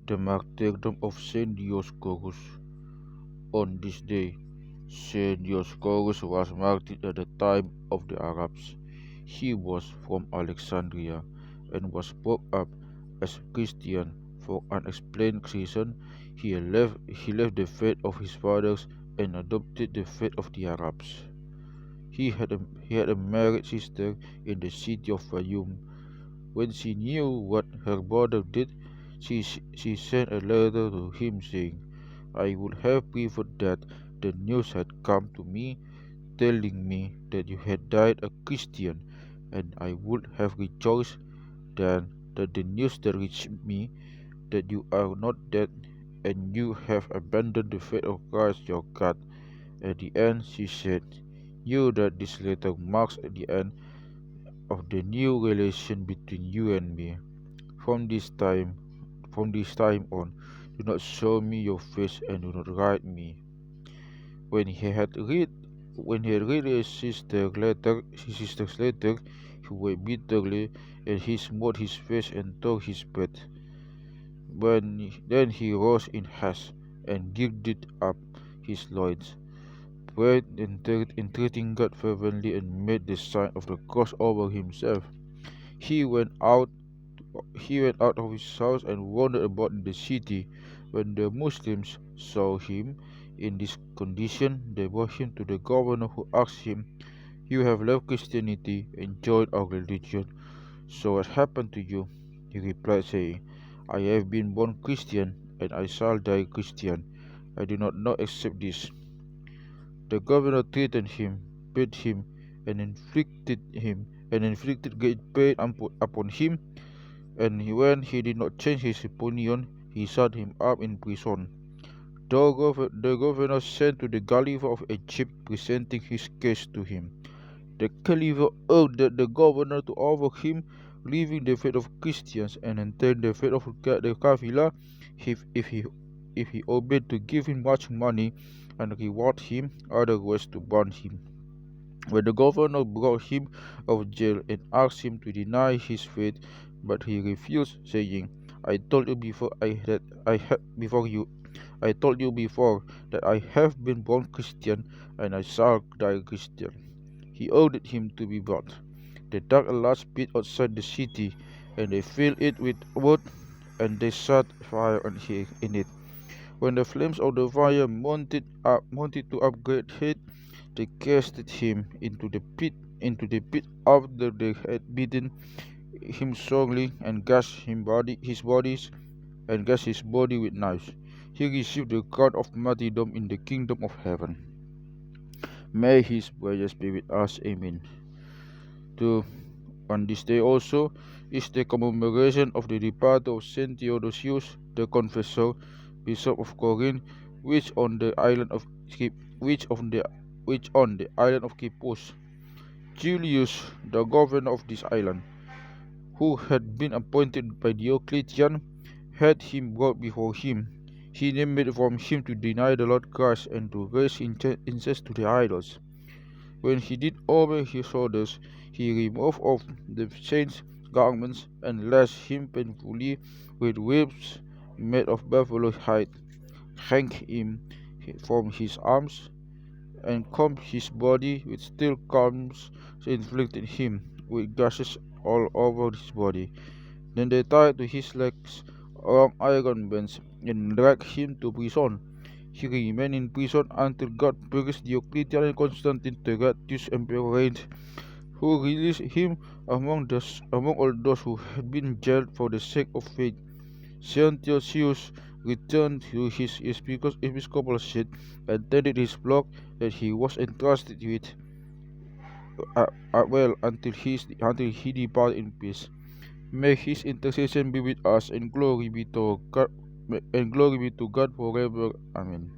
The Martyrdom of St. Dioscorus. On this day, St. Dioscorus was martyred at the time of the Arabs. He was from Alexandria and was brought up as a Christian. For unexplained reason, he left the faith of his fathers and adopted the faith of the Arabs. He had a married sister in the city of Fayum. When she knew what her brother did, she sent a letter to him saying, I would have preferred that the news had come to me, telling me that you had died a Christian, and I would have rejoiced than that the news that reached me that you are not dead and you have abandoned the faith of Christ your God. At the end, she said, you that this letter marks the end of the new relation between you and me. From this time from this time on, do not show me your face and do not write me. When he had read his sister's letter, he wept bitterly, and he smote his face and tore his bread. Then he rose in haste and girded up his loins, prayed and entreating God fervently, and made the sign of the cross over himself. He went out He went out of his house and wandered about in the city. When the Muslims saw him in this condition, they brought him to the governor, who asked him, you have left Christianity and joined our religion. So what happened to you? He replied, saying, I have been born Christian, and I shall die Christian. I do not know except this. The governor threatened him, beat him, and inflicted great pain upon him. And when he did not change his opinion, he shut him up in prison. The governor sent to the Caliph of Egypt, presenting his case to him. The Caliph urged the governor to offer him leaving the faith of Christians and enter the faith of the Kafila if he obeyed, to give him much money and reward him, otherwise to burn him. When the governor brought him out of jail and asked him to deny his faith, but he refused, saying, I told you before that I have been born Christian, and I shall die Christian. He ordered him to be brought. They dug a large pit outside the city, and they filled it with wood, and they set fire in it. When the flames of the fire mounted to a great height, they casted him into the pit after they had beaten him sorely and gashed his body with knives. He received the crown of martyrdom in the kingdom of heaven. May his prayers be with us. Amen. On this day also is the commemoration of the departure of Saint Theodosius, the Confessor, Bishop of Corinth, which on the island of Kipos. Julius, the governor of this island, who had been appointed by Diocletian, had him brought before him. He demanded from him to deny the Lord Christ and to raise incense to the idols. When he did obey his orders, he removed off the saint's garments and lashed him painfully with whips made of buffalo hide, hanged him from his arms, and combed his body with steel combs, inflicted him with gashes all over his body. Then they tied to his legs long iron bands and dragged him to prison. He remained in prison until God praised Diocletian and Constantine, Theodsius emperor reigned, who released him among all those who had been jailed for the sake of faith. Saint Theodsius returned to his episcopal seat and tended his flock that he was entrusted with until he departed in peace. May his intercession be with us, and glory be to God forever. Amen.